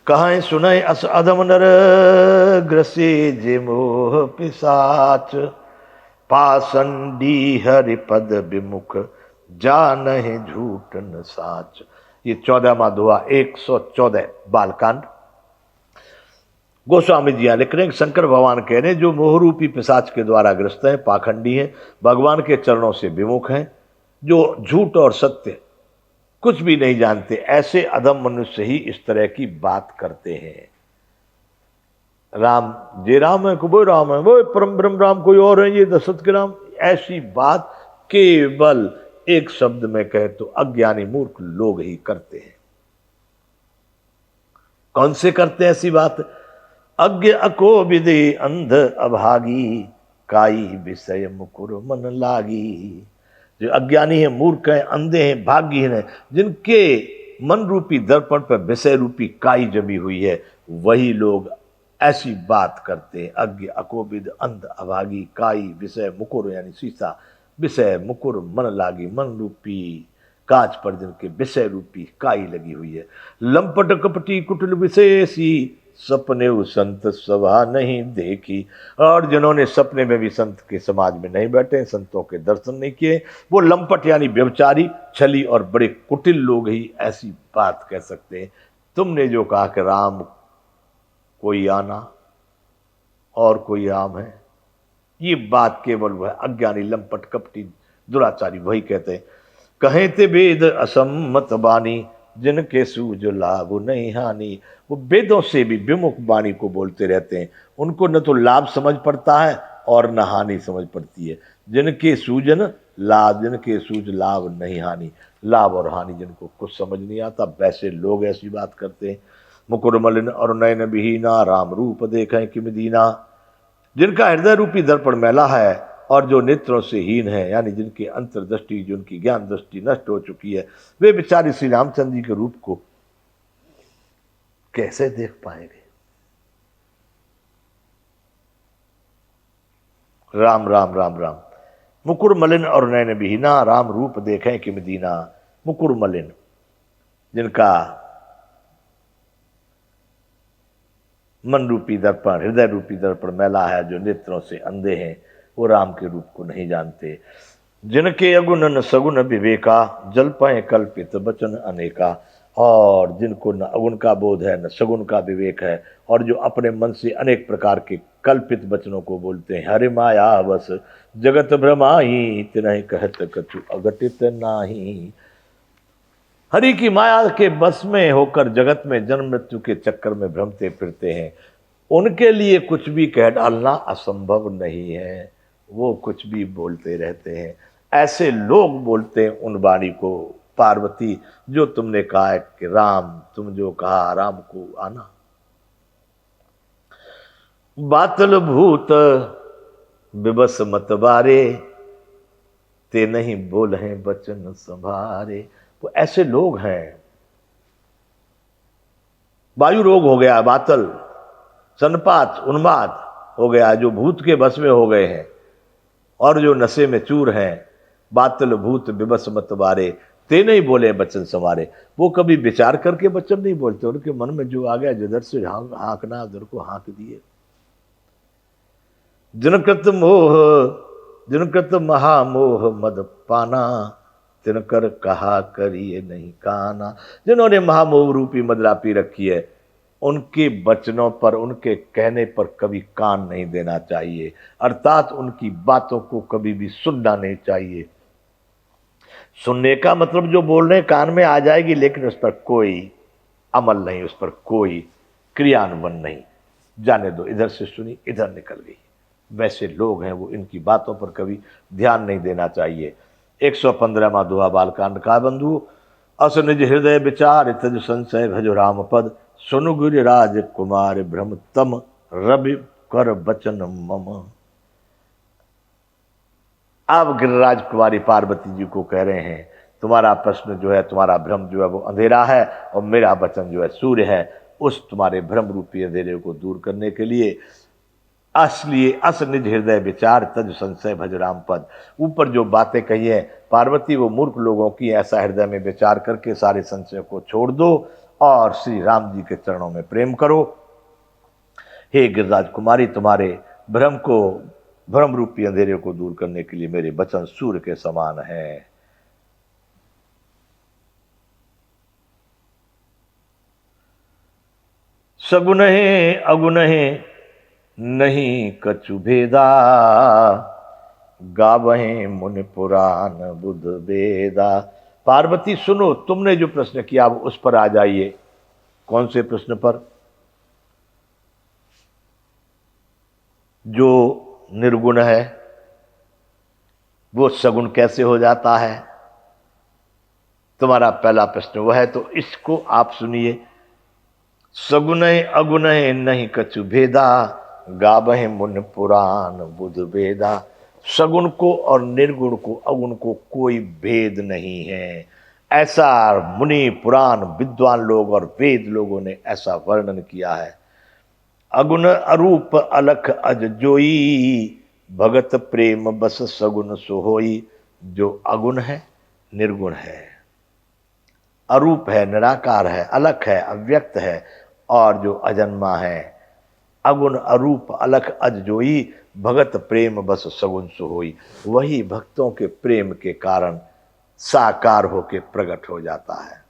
कहाँ सुनय अस अधम नर ग्रसे जे मोह पिसाच पासंडी हरिपद विमुख जानहि झूठ न साच। ये 14वां दोहा 114 बालकांड। गोस्वामी जी लिख रहे हैं, शंकर भगवान कह रहे हैं जो मोहरूपी पिशाच के द्वारा ग्रस्त हैं, पाखंडी हैं, भगवान के चरणों से विमुख हैं, जो झूठ और सत्य कुछ भी नहीं जानते, ऐसे अधम मनुष्य ही इस तरह की बात करते हैं। राम जे राम है, वो राम है, वो परम ब्रह्म राम कोई और है, ये दशरथ के राम। ऐसी बात केवल एक शब्द में कहे तो अज्ञानी मूर्ख लोग ही करते हैं। कौन से करते हैं ऐसी बात? अज्ञ अको विदे अंध अभागी काई विषय मुकुर मन लागी। जो अज्ञानी है, मूर्ख है, अंधे हैं, भाग्यहीन है, जिनके मन रूपी दर्पण पर विषय रूपी काई जमी हुई है, वही लोग ऐसी बात करते हैं। अज्ञ अकोविद अंध अभागी काई विषय मुकुर, यानी शीशा, विषय मुकुर मन लागी, मन रूपी कांच पर जिनके विषय रूपी काई लगी हुई है। लंपट कपटी कुटिल विशेषी सपने संत सभा नहीं देखी। और जिन्होंने सपने में भी संत के समाज में नहीं बैठे, संतों के दर्शन नहीं किए, वो लंपट यानी व्यभिचारी, छली और बड़े कुटिल लोग ही ऐसी बात कह सकते हैं। तुमने जो कहा कि राम कोई आना और कोई राम है, ये बात केवल वह अज्ञानी लंपट कपटी दुराचारी वही कहते हैं। कहें ते वेद असम्मत बानी जिनके सूझ लाभ नहीं हानि। वो वेदों से भी विमुख वाणी को बोलते रहते हैं, उनको न तो लाभ समझ पड़ता है और न हानि समझ पड़ती है। जिनके सूजन लाभ, जिनके सूझ लाभ नहीं हानि, लाभ और हानि जिनको कुछ समझ नहीं आता, वैसे लोग ऐसी बात करते हैं। मुकुर मलिन और नयन विहीना राम रूप देखें किम दीना। जिनका हृदय रूपी दर्पण मैला है और जो नेत्रों से हीन है, यानी जिनकी अंतर्दृष्टि, जिनकी ज्ञान दृष्टि नष्ट हो चुकी है, वे बेचारे श्री रामचंद्र जी के रूप को कैसे देख पाएंगे? राम राम राम राम। मुकुर मलिन और नयन विहीना राम रूप देखें किम दीना। मुकुर मलिन, जिनका मन रूपी दर्पण, हृदय रूपी दर्पण मैला है, जो नेत्रों से अंधे हैं, वो राम के रूप को नहीं जानते। जिनके अगुण न सगुन विवेका जल पाए कल्पित वचन अनेका। और जिनको न अगुण का बोध है, न सगुन का विवेक है, और जो अपने मन से अनेक प्रकार के कल्पित वचनों को बोलते हैं। हरि माया बस जगत भ्रमाही तिनहि कहत कछु अघटित नाही। हरि की माया के बस में होकर जगत में जन्म मृत्यु के चक्कर में भ्रमते फिरते हैं, उनके लिए कुछ भी कह डालना असंभव नहीं है। वो कुछ भी बोलते रहते हैं। ऐसे लोग बोलते हैं उन वाणी को। पार्वती, जो तुमने कहा है कि राम, तुम जो कहा राम को आना, बातल भूत विबस मत बारे ते नहीं बोल हैं वचन संभारे। वो ऐसे लोग हैं। वायु रोग हो गया, बातल, सनपात, उन्माद हो गया, जो भूत के बस में हो गए हैं और जो नशे में चूर हैं। बातल भूत विबस मत बारे ते नहीं बोले वचन संवारे। वो कभी विचार करके वचन नहीं बोलते, उनके मन में जो आ गया, जिधर से हाँकना उधर को हाँक दिए। जिनकृत मोह, जिनकृत महामोह मद पाना तिनकर कहा करिए नहीं काना। जिन्होंने महामोह रूपी मदिरा पी रखी है, उनके वचनों पर, उनके कहने पर कभी कान नहीं देना चाहिए, अर्थात उनकी बातों को कभी भी सुनना नहीं चाहिए। सुनने का मतलब जो बोल रहे कान में आ जाएगी, लेकिन उस पर कोई अमल नहीं, उस पर कोई क्रियान्वयन नहीं। जाने दो, इधर से सुनी इधर निकल गई। वैसे लोग हैं वो, इनकी बातों पर कभी ध्यान नहीं देना चाहिए। 115वां दोहा बालकांड का। बंधु अस निज हृदय विचार तज संशय भजो राम पद सुनु गिरिराज कुमार भ्रम तम रवि कर बचन मम। आप गिरिराज कुमारी पार्वती जी को कह रहे हैं, तुम्हारा प्रश्न जो है, तुम्हारा भ्रम जो है वो अंधेरा है, और मेरा वचन जो है सूर्य है। उस तुम्हारे भ्रम रूपी अंधेरे को दूर करने के लिए असलिए अस निज हृदय विचार तज संशय भज राम पद। ऊपर जो बातें कही है पार्वती, वो मूर्ख लोगों की। ऐसा हृदय में विचार करके सारे संशय को छोड़ दो और श्री राम जी के चरणों में प्रेम करो। हे गिरिराज कुमारी, तुम्हारे भ्रम रूपी अंधेरे को दूर करने के लिए मेरे वचन सूर्य के समान हैं। सगुन है अगुन है नहीं कछु भेदा, गावहें मुनि पुराण बुध वेदा। पार्वती सुनो, तुमने जो प्रश्न किया अब उस पर आ जाइए। कौन से प्रश्न पर? जो निर्गुण है वो सगुण कैसे हो जाता है? तुम्हारा पहला प्रश्न वह है, तो इसको आप सुनिए। सगुन अगुन नहीं कछु भेदा, गावहे मुनि पुराण बुध वेदा। सगुण को और निर्गुण को, अगुण को कोई भेद नहीं है, ऐसा मुनि पुराण विद्वान लोग और वेद लोगों ने ऐसा वर्णन किया है। अगुण अरूप अलख अज जोई, भगत प्रेम बस सगुन सोहोई। जो अगुण है, निर्गुण है, अरूप है, निराकार है, अलख है, अव्यक्त है, और जो अजन्मा है। अगुण अरूप अलख अज जोई, भगत प्रेम बस सगुन सोहोई। वही भक्तों के प्रेम के कारण साकार होके प्रकट हो जाता है।